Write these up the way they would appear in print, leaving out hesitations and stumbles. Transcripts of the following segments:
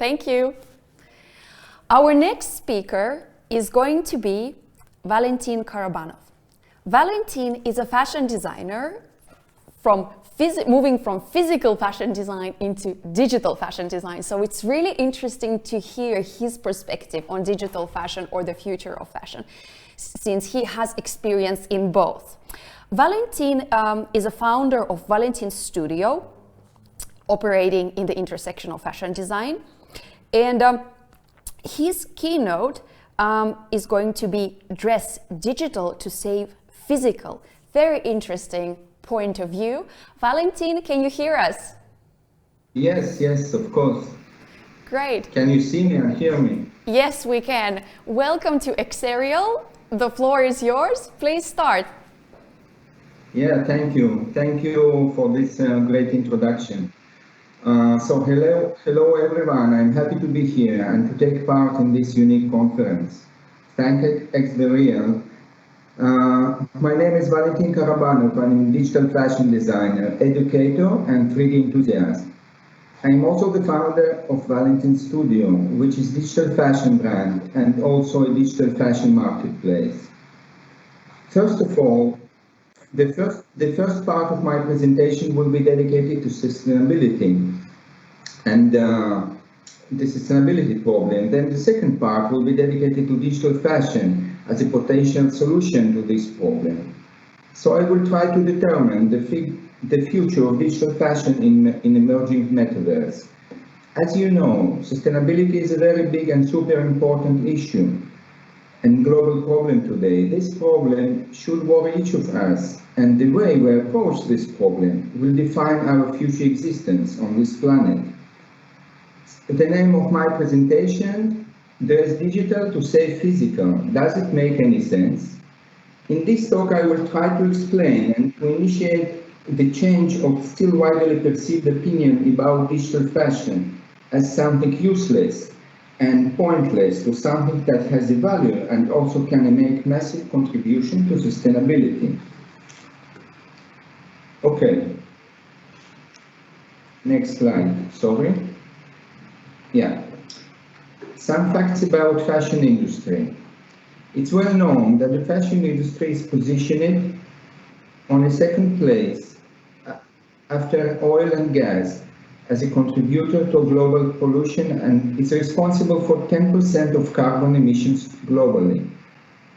Thank you. Our next speaker is going to be Valentin Karabanov. Valentin is a fashion designer moving from physical fashion design into digital fashion design. So it's really interesting to hear his perspective on digital fashion or the future of fashion, since he has experience in both. Valentin is a founder of Valentin Studio, operating in the intersection of fashion design. And his keynote is going to be Dress Digital to Save Physical. Very interesting point of view. Valentin, can you hear us? Yes, of course. Great. Can you see me and hear me? Yes, we can. Welcome to Exthereal. The floor is yours. Please start. Yeah, thank you. Thank you for this great introduction. So hello everyone. I'm happy to be here and to take part in this unique conference. Thank Exthereal. My name is Valentin Karabanov. I'm a digital fashion designer, educator, and 3D enthusiast. I'm also the founder of Valentin Studio, which is a digital fashion brand and also a digital fashion marketplace. First of all, the first part of my presentation will be dedicated to sustainability and the sustainability problem. Then the second part will be dedicated to digital fashion as a potential solution to this problem. So I will try to determine the future of digital fashion in emerging metaverse. As you know, sustainability is a very big and super important issue and global problem today. This problem should worry each of us, and the way we approach this problem will define our future existence on this planet. The name of my presentation, Dress Digital to Save Physical. Does it make any sense? In this talk, I will try to explain and to initiate the change of still widely perceived opinion about digital fashion as something useless and pointless to something that has a value and also can make massive contribution to sustainability. Okay. Next slide, sorry. Yeah. Some facts about fashion industry. It's well known that the fashion industry is positioned on a second place after oil and gas as a contributor to global pollution and is responsible for 10% of carbon emissions globally.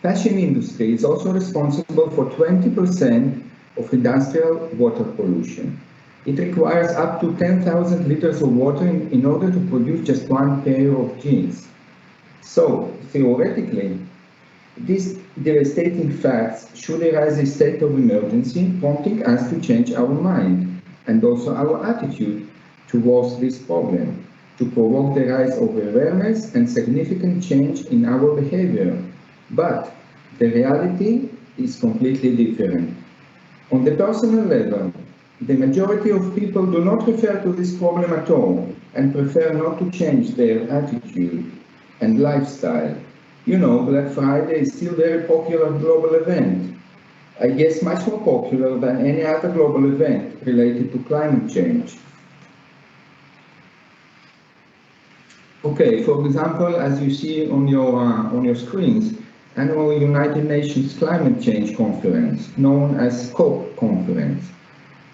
Fashion industry is also responsible for 20% of industrial water pollution. It requires up to 10,000 liters of water in order to produce just one pair of jeans. So, theoretically, these devastating facts should arise a state of emergency, prompting us to change our mind and also our attitude towards this problem, to provoke the rise of awareness and significant change in our behavior. But the reality is completely different. On the personal level, the majority of people do not refer to this problem at all and prefer not to change their attitude and lifestyle. You know, Black Friday is still a very popular global event. I guess much more popular than any other global event related to climate change. Okay, for example, as you see on your screens, annual United Nations Climate Change Conference, known as COP Conference.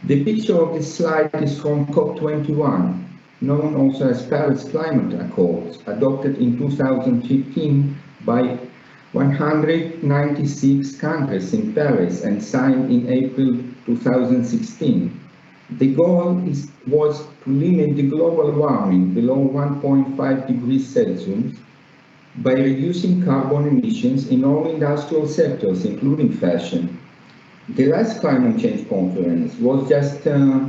The picture of this slide is from COP21, known also as Paris Climate Accords, adopted in 2015 by 196 countries in Paris and signed in April 2016. The goal was to limit the global warming below 1.5 degrees Celsius by reducing carbon emissions in all industrial sectors, including fashion. The last climate change conference was just a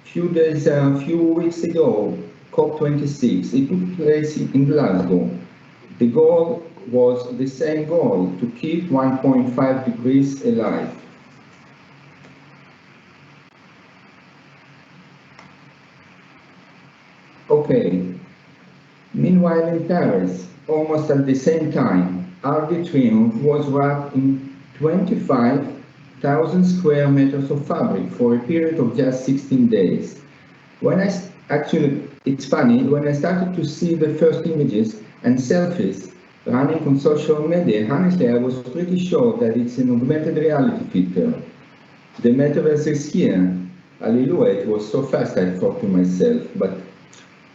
few weeks ago, COP26. It took place in Glasgow. The goal was the same goal, to keep 1.5 degrees alive. Okay. Meanwhile, in Paris, almost at the same time, Arc de Triomphe was wrapped in 25,000 square meters of fabric for a period of just 16 days. When I actually It's funny, when I started to see the first images and selfies running on social media, honestly, I was pretty sure that it's an augmented reality filter. The metaverse is here. Hallelujah, it was so fast, I thought to myself, but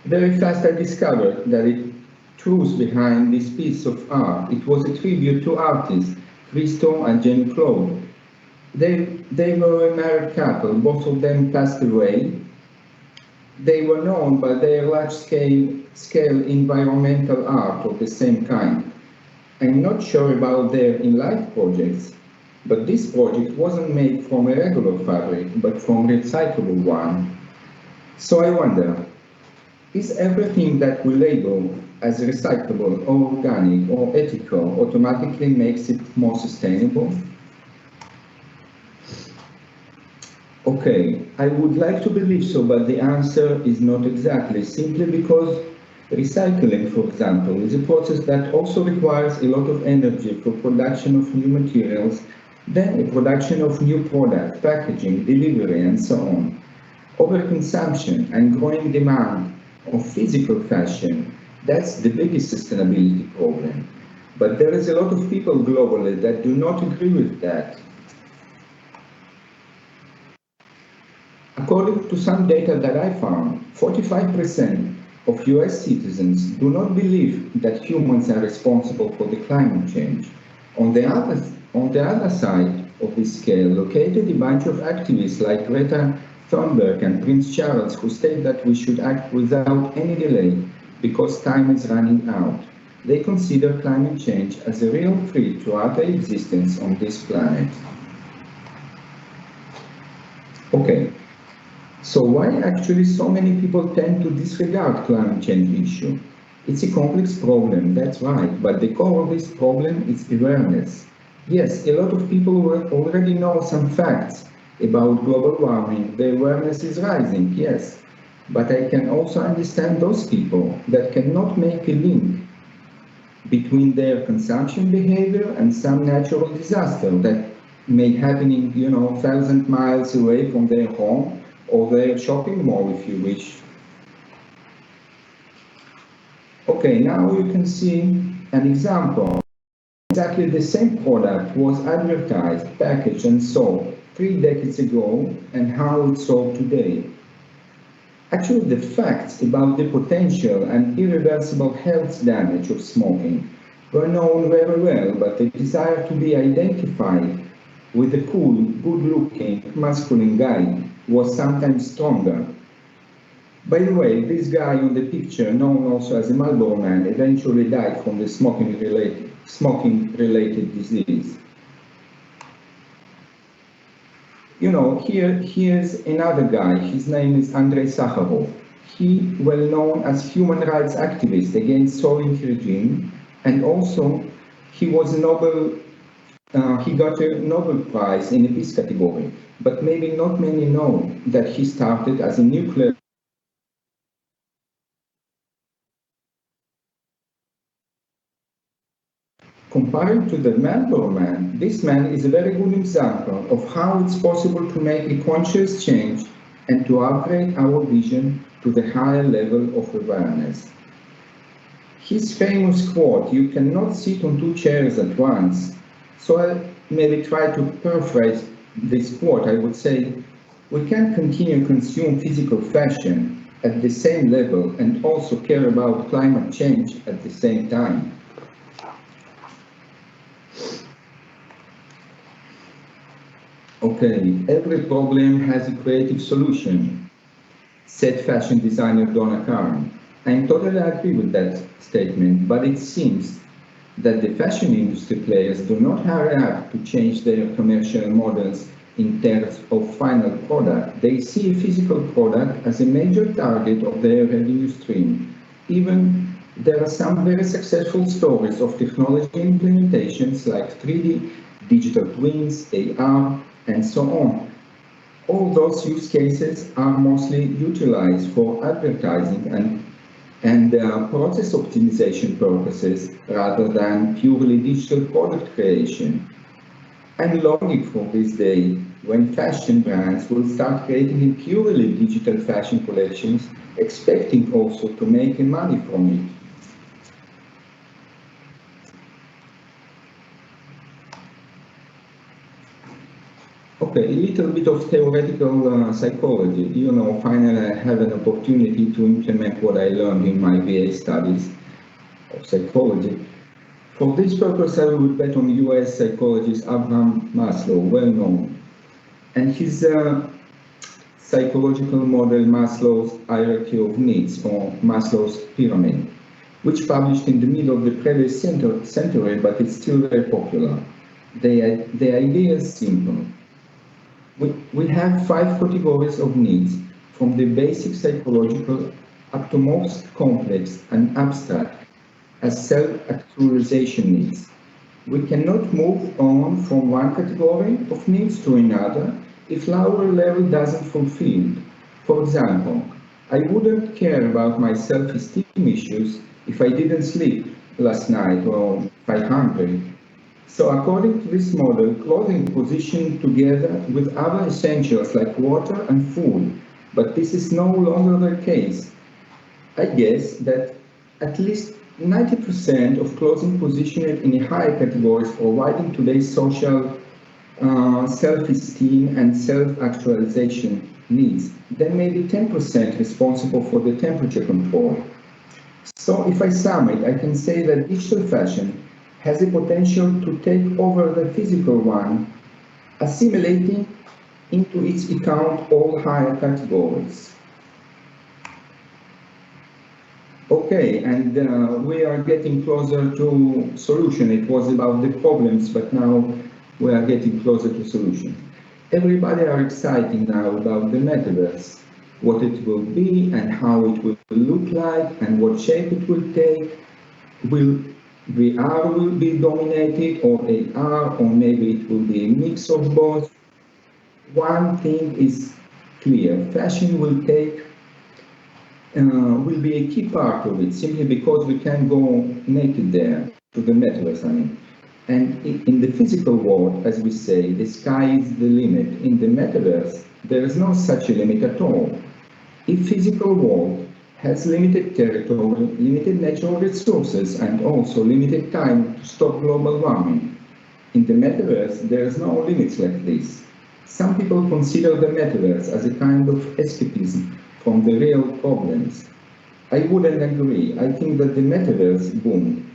very fast I discovered that the truth behind this piece of art, it was a tribute to artists, Christo and Jenny Claude. They were a married couple, both of them passed away. They were known by their large-scale environmental art of the same kind. I'm not sure about their in-life projects, but this project wasn't made from a regular fabric, but from a recyclable one. So I wonder, is everything that we label as recyclable or organic or ethical automatically makes it more sustainable? Okay, I would like to believe so, but the answer is not exactly, simply because recycling, for example, is a process that also requires a lot of energy for production of new materials, then the production of new product, packaging, delivery, and so on. Overconsumption and growing demand of physical fashion, that's the biggest sustainability problem. But there is a lot of people globally that do not agree with that. According to some data that I found, 45% of US citizens do not believe that humans are responsible for the climate change. On the other side of this scale, located a bunch of activists like Greta Thunberg and Prince Charles, who state that we should act without any delay because time is running out. They consider climate change as a real threat to our existence on this planet. Okay. So why actually so many people tend to disregard climate change issue? It's a complex problem, that's right, but the core of this problem is awareness. Yes, a lot of people already know some facts about global warming. The awareness is rising, yes, but I can also understand those people that cannot make a link between their consumption behavior and some natural disaster that may happen in, 1,000 miles away from their home or their shopping mall, if you wish. Okay, now you can see an example. Exactly the same product was advertised, packaged, and sold 3 decades ago, and how it's sold today. Actually, the facts about the potential and irreversible health damage of smoking were known very well, but the desire to be identified with a cool, good-looking, masculine guy was sometimes stronger. By the way, this guy on the picture, known also as a Marlboro Man, eventually died from the smoking-related disease. Here's another guy. His name is Andrei Sakharov. He, well known as human rights activist against Soviet regime, and also he was he got a Nobel Prize in the peace category, but maybe not many know that he started as a nuclear Compared to the Marlboro Man, this man is a very good example of how it's possible to make a conscious change and to upgrade our vision to the higher level of awareness. His famous quote, "You cannot sit on 2 chairs at once." So I'll maybe try to paraphrase this quote. I would say, we can't continue to consume physical fashion at the same level and also care about climate change at the same time. Okay, every problem has a creative solution, said fashion designer Donna Karan. I totally agree with that statement, but it seems that the fashion industry players do not hurry up to change their commercial models in terms of final product. They see a physical product as a major target of their revenue stream. Even there are some very successful stories of technology implementations like 3D, digital twins, AR, and so on. All those use cases are mostly utilized for advertising and process optimization purposes rather than purely digital product creation. I'm longing for this day when fashion brands will start creating purely digital fashion collections, expecting also to make money from it. Okay, a little bit of theoretical psychology. You know, finally I have an opportunity to implement what I learned in my BA studies of psychology. For this purpose, I will bet on US psychologist Abraham Maslow, well known, and his psychological model Maslow's hierarchy of needs, or Maslow's pyramid, which published in the middle of the previous century, but it's still very popular. The idea is simple. We have 5 categories of needs, from the basic psychological up to most complex and abstract as self-actualization needs. We cannot move on from one category of needs to another if lower level doesn't fulfill. For example, I wouldn't care about my self-esteem issues if I didn't sleep last night or if I'm hungry. So according to this model, clothing positioned together with other essentials like water and food, but this is no longer the case. I guess that at least 90% of clothing positioned in higher categories providing today's social self-esteem and self-actualization needs. Then maybe 10% responsible for the temperature control. So if I sum it, I can say that digital fashion has the potential to take over the physical one, assimilating into its account all higher categories. Okay, and we are getting closer to solution. It was about the problems, but now we are getting closer to solution. Everybody are excited now about the metaverse, what it will be and how it will look like and what shape it will take. Will VR will be dominated, or AR, or maybe it will be a mix of both. One thing is clear: fashion will be a key part of it, simply because we can go naked there to the metaverse. I mean, and in the physical world, as we say, the sky is the limit. In the metaverse, there is no such a limit at all. If physical world has limited territory, limited natural resources, and also limited time to stop global warming. In the metaverse, there is no limits like this. Some people consider the metaverse as a kind of escapism from the real problems. I wouldn't agree. I think that the metaverse boom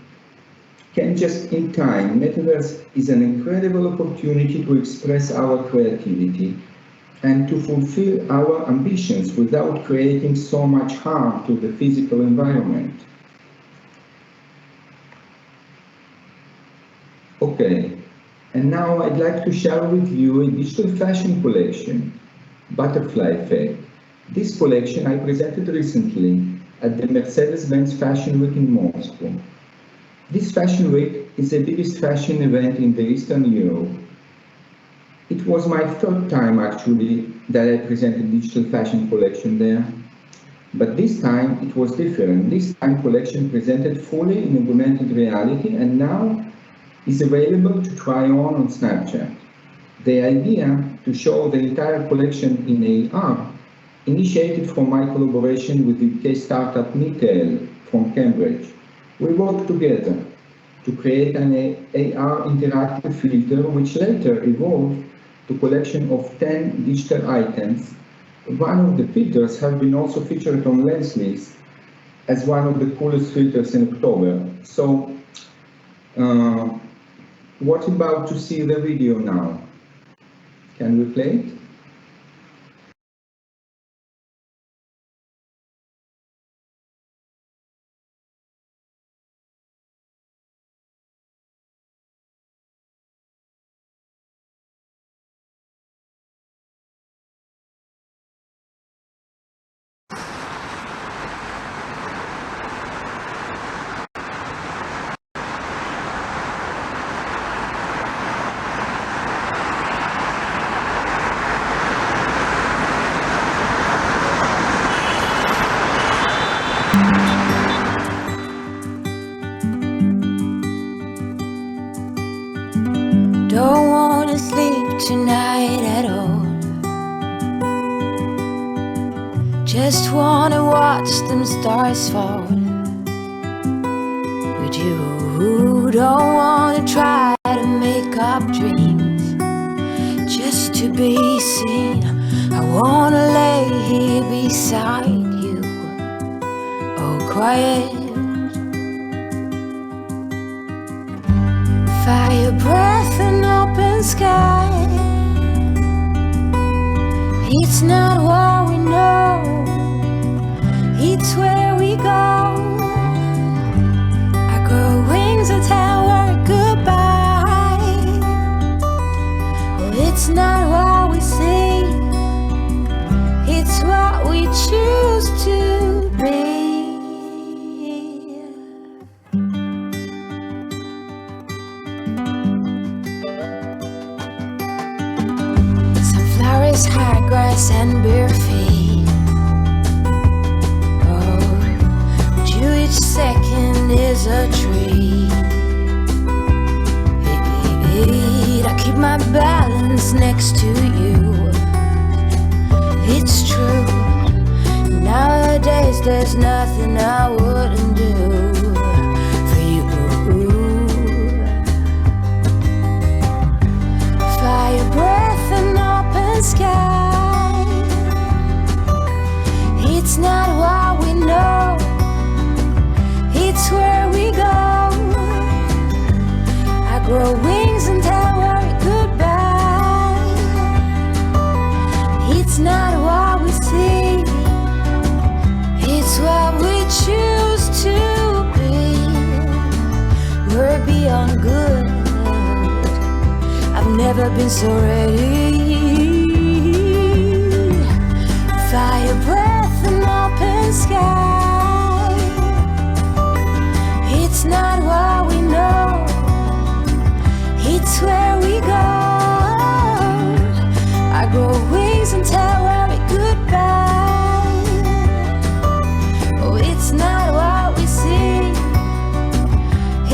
came just in time. Metaverse is an incredible opportunity to express our creativity and to fulfill our ambitions without creating so much harm to the physical environment. Okay, and now I'd like to share with you a digital fashion collection, Butterfly Effect. This collection I presented recently at the Mercedes-Benz Fashion Week in Moscow. This Fashion Week is the biggest fashion event in the Eastern Europe. It was my third time actually that I presented digital fashion collection there. But this time it was different. This time collection presented fully in augmented reality and now is available to try on Snapchat. The idea to show the entire collection in AR initiated from my collaboration with the UK startup Nitel from Cambridge. We worked together to create an AR interactive filter which later evolved to a collection of 10 digital items. One of the filters have been also featured on Lenslist as one of the coolest filters in October. So, what about to see the video now? Can we play it? distant stars fall. But you don't want to try to make up dreams just to be seen. I wanna lay here beside you, oh quiet. Fire breath and open sky. It's not what we know, it's where we go. I grow wings and tell her goodbye. Oh, it's not what we see, it's what we choose to be. Sunflowers, high grass and bare feet. Oh, each second is a treat. I keep my balance next to you. It's true. Nowadays there's nothing I wouldn't do for you. Fire breath and open sky. It's not what we know, it's where we go. I grow wings and tell her goodbye. It's not what we see, it's what we choose to be. We're beyond good. I've never been so ready. Fire breath and open sky. It's not what we know, it's where we go. I grow wings and tell her goodbye. Oh, it's not what we see,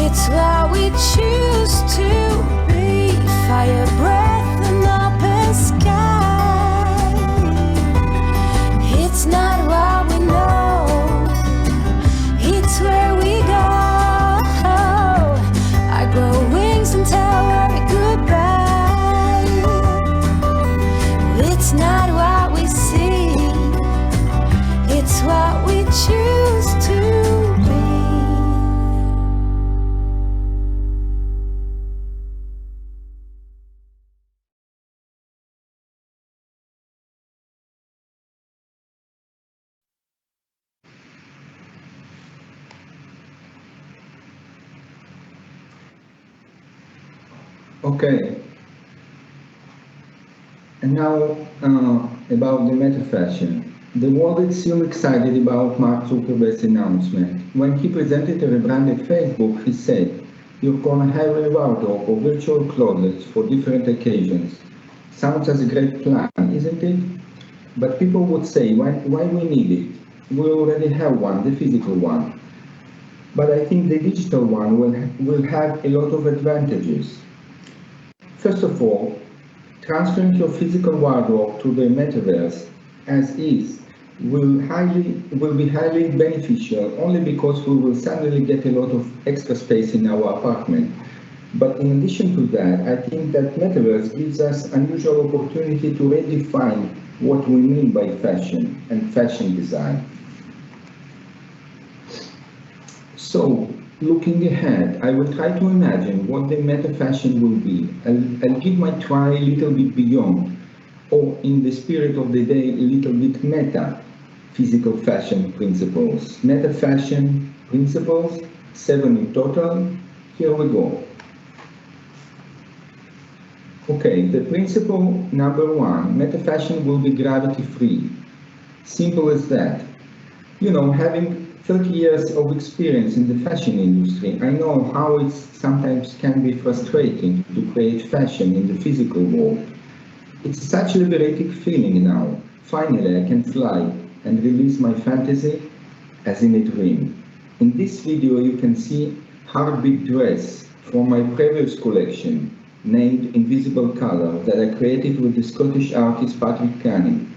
it's what we choose to be. Fire breath and open sky. It's not what we know, it's where we go. I grow wings and tell her goodbye. It's not what we see, it's what we choose to be. Okay. And now about the meta fashion. The world is still excited about Mark Zuckerberg's announcement. When he presented a rebranded Facebook, he said, "You're gonna have a wardrobe of virtual closets for different occasions." Sounds as a great plan, isn't it? But people would say, why we need it? We already have one, the physical one. But I think the digital one will have a lot of advantages. First of all, transferring your physical wardrobe to the metaverse as is will be highly beneficial only because we will suddenly get a lot of extra space in our apartment. But in addition to that, I think that metaverse gives us unusual opportunity to redefine what we mean by fashion and fashion design. So, looking ahead, I will try to imagine what the meta fashion will be. I'll give my try a little bit beyond, or in the spirit of the day, a little bit meta physical fashion principles. Meta fashion principles, 7 in total. Here we go. Okay, the principle number 1, meta fashion will be gravity free. Simple as that. You know, having 30 years of experience in the fashion industry, I know how it sometimes can be frustrating to create fashion in the physical world. It's such a liberating feeling now. Finally, I can fly and release my fantasy as in a dream. In this video, you can see heartbeat dress from my previous collection, named Invisible Color, that I created with the Scottish artist Patrick Canning.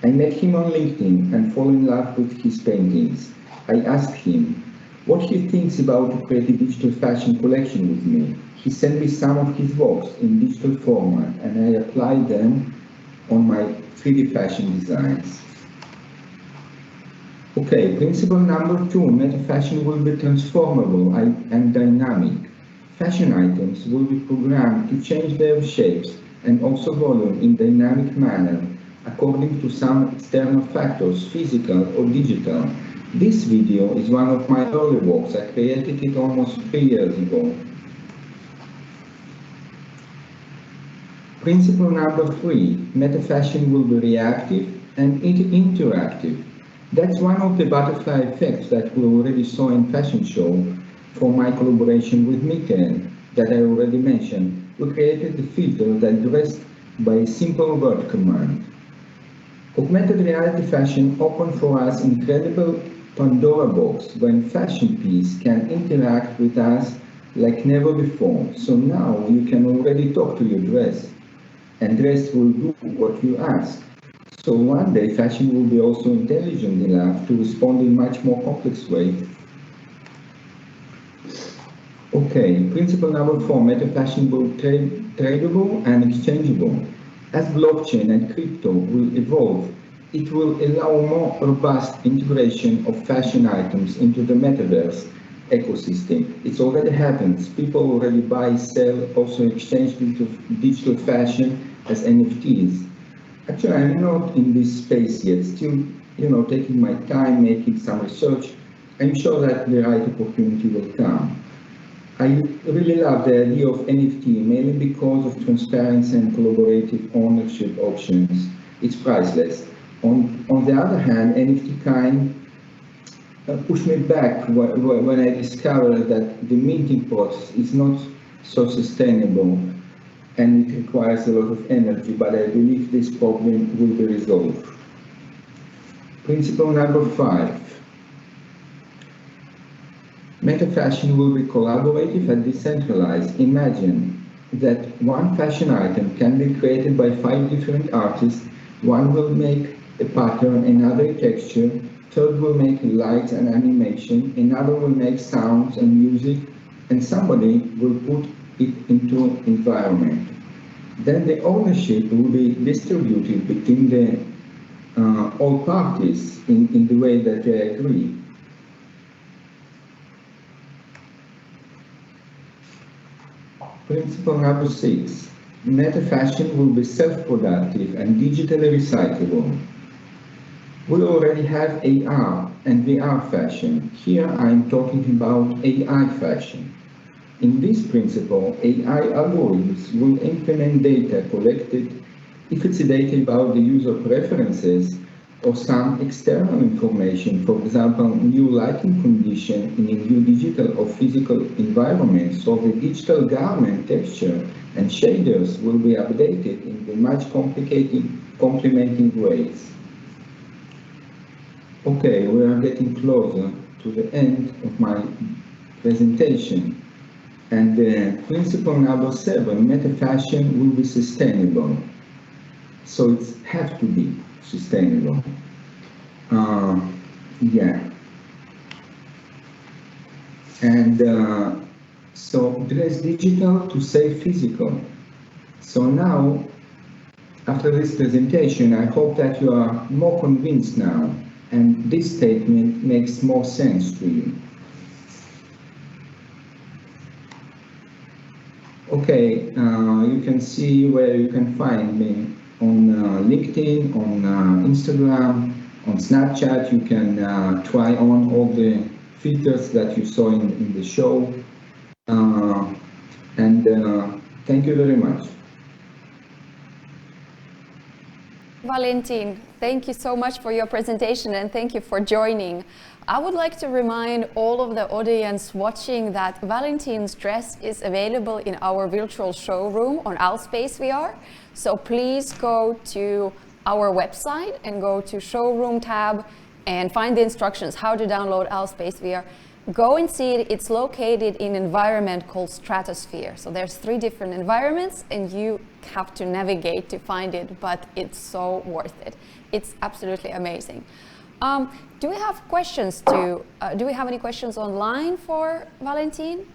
I met him on LinkedIn and fell in love with his paintings. I asked him what he thinks about to create a digital fashion collection with me. He sent me some of his works in digital format and I applied them on my 3D fashion designs. Okay, principle number 2, meta fashion will be transformable and dynamic. Fashion items will be programmed to change their shapes and also volume in dynamic manner according to some external factors, physical or digital. This video is one of my early works. I created it almost 3 years ago. Principle number 3, meta fashion will be reactive and interactive. That's one of the butterfly effects that we already saw in fashion show for my collaboration with Michael that I already mentioned. We created the filter that dressed by a simple word command. Augmented reality fashion opened for us incredible Pandora box when fashion piece can interact with us like never before. So now you can already talk to your dress and dress will do what you ask. So one day fashion will be also intelligent enough to respond in much more complex way. Okay, principle number 4, meta fashion will be tradable and exchangeable. As blockchain and crypto will evolve, it will allow more robust integration of fashion items into the metaverse ecosystem. It already happens. People already buy, sell, also exchange into digital fashion as NFTs. Actually, I'm not in this space yet, still, taking my time, making some research. I'm sure that the right opportunity will come. I really love the idea of NFT, mainly because of transparency and collaborative ownership options. It's priceless. On the other hand, NFT kind pushed me back when I discovered that the minting process is not so sustainable and it requires a lot of energy, but I believe this problem will be resolved. Principle number 5. Meta fashion will be collaborative and decentralized. Imagine that one fashion item can be created by 5 different artists. One will make a pattern, another a texture, third will make lights and animation, another will make sounds and music, and somebody will put it into an environment. Then the ownership will be distributed between all parties in the way that they agree. Principle number 6. Meta fashion will be self-productive and digitally recyclable. We already have AR and VR fashion. Here I'm talking about AI fashion. In this principle, AI algorithms will implement data collected, if it's data about the user preferences or some external information, for example, new lighting condition in a new digital or physical environment, so the digital garment texture and shaders will be updated in the much complementing ways. Okay, we are getting closer to the end of my presentation. And principle number 7, meta fashion will be sustainable. So it has to be sustainable. Yeah. And so dress digital to save physical. So now, after this presentation, I hope that you are more convinced now, and this statement makes more sense to you. Okay, you can see where you can find me on LinkedIn, on Instagram, on Snapchat. You can try on all the filters that you saw in the show. Thank you very much. Valentin, thank you so much for your presentation and thank you for joining. I would like to remind all of the audience watching that Valentin's dress is available in our virtual showroom on Alspace VR. So please go to our website and go to showroom tab and find the instructions how to download Alspace VR, go and see it. It's located in an environment called Stratosphere. So there's 3 different environments and you have to navigate to find it, but it's so worth it. It's absolutely amazing. Do we have questions do we have any questions online for Valentin?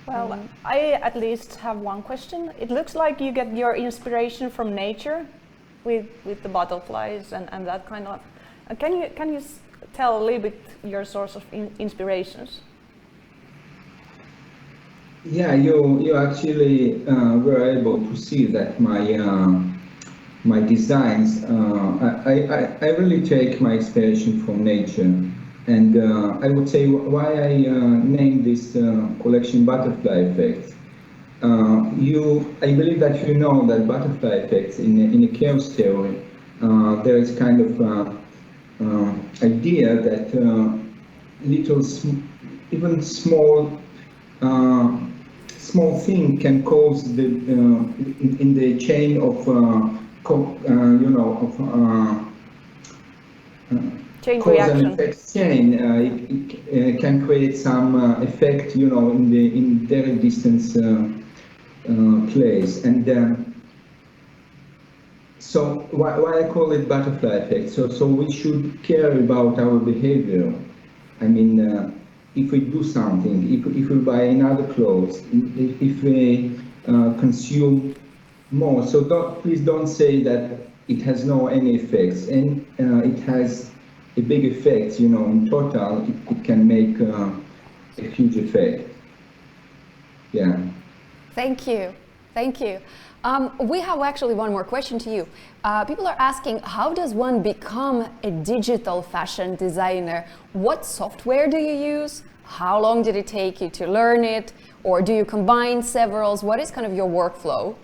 Well, I at least have one question. It looks like you get your inspiration from nature with the butterflies and that kind of. Can you tell a little bit your source of inspirations? Yeah, you actually were able to see that my designs. I really take my inspiration from nature. And I would say why I named this collection Butterfly Effects. I believe that you know that butterfly effects in a chaos theory, there is kind of idea that little, even small thing can cause the in the chain of chain cause reaction. and effect chain. It can create some effect, in very distance place. And so why I call it butterfly effect? So we should care about our behavior. I mean, if we do something, if we buy another clothes, if we consume more. So please don't say that it has no any effects, and it has a big effect. In total, it can make a huge effect. Yeah. Thank you. Thank you. We have actually one more question to you. People are asking, how does one become a digital fashion designer? What software do you use? How long did it take you to learn it? Or do you combine several? What is kind of your workflow?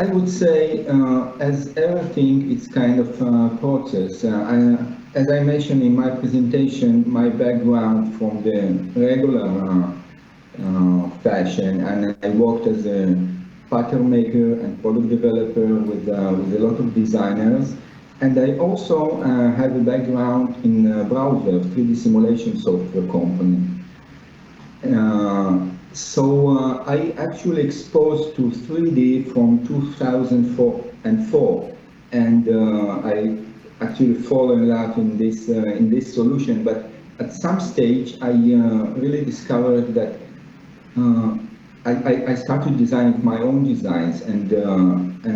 I would say, as everything, it's kind of a process. As I mentioned in my presentation, my background from the regular fashion, and I worked as a pattern maker and product developer with a lot of designers. And I also have a background in browser, 3D simulation software company. So I actually exposed to 3D from 2004, and I actually fall in love in this solution. But at some stage, I really discovered that I started designing my own designs, and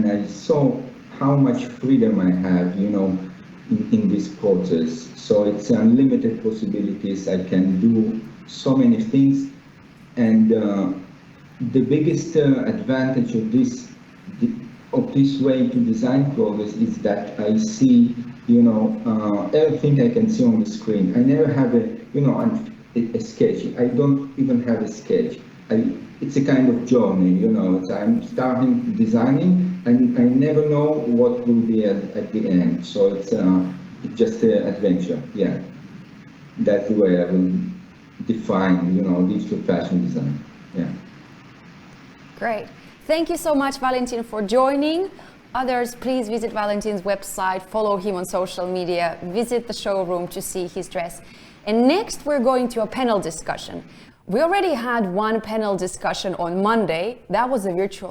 I saw how much freedom I have, in this process. So it's unlimited possibilities. I can do so many things. And the biggest advantage of this way to design clothes is that I see, everything I can see on the screen. I never have a sketch. I don't even have a sketch. It's a kind of journey, I'm starting designing, and I never know what will be at the end. So it's just an adventure. Yeah, that's the way I will define, digital fashion design. Yeah. Great. Thank you so much, Valentin, for joining. Others, please visit Valentin's website, follow him on social media, visit the showroom to see his dress. And next, we're going to a panel discussion. We already had one panel discussion on Monday. That was a virtual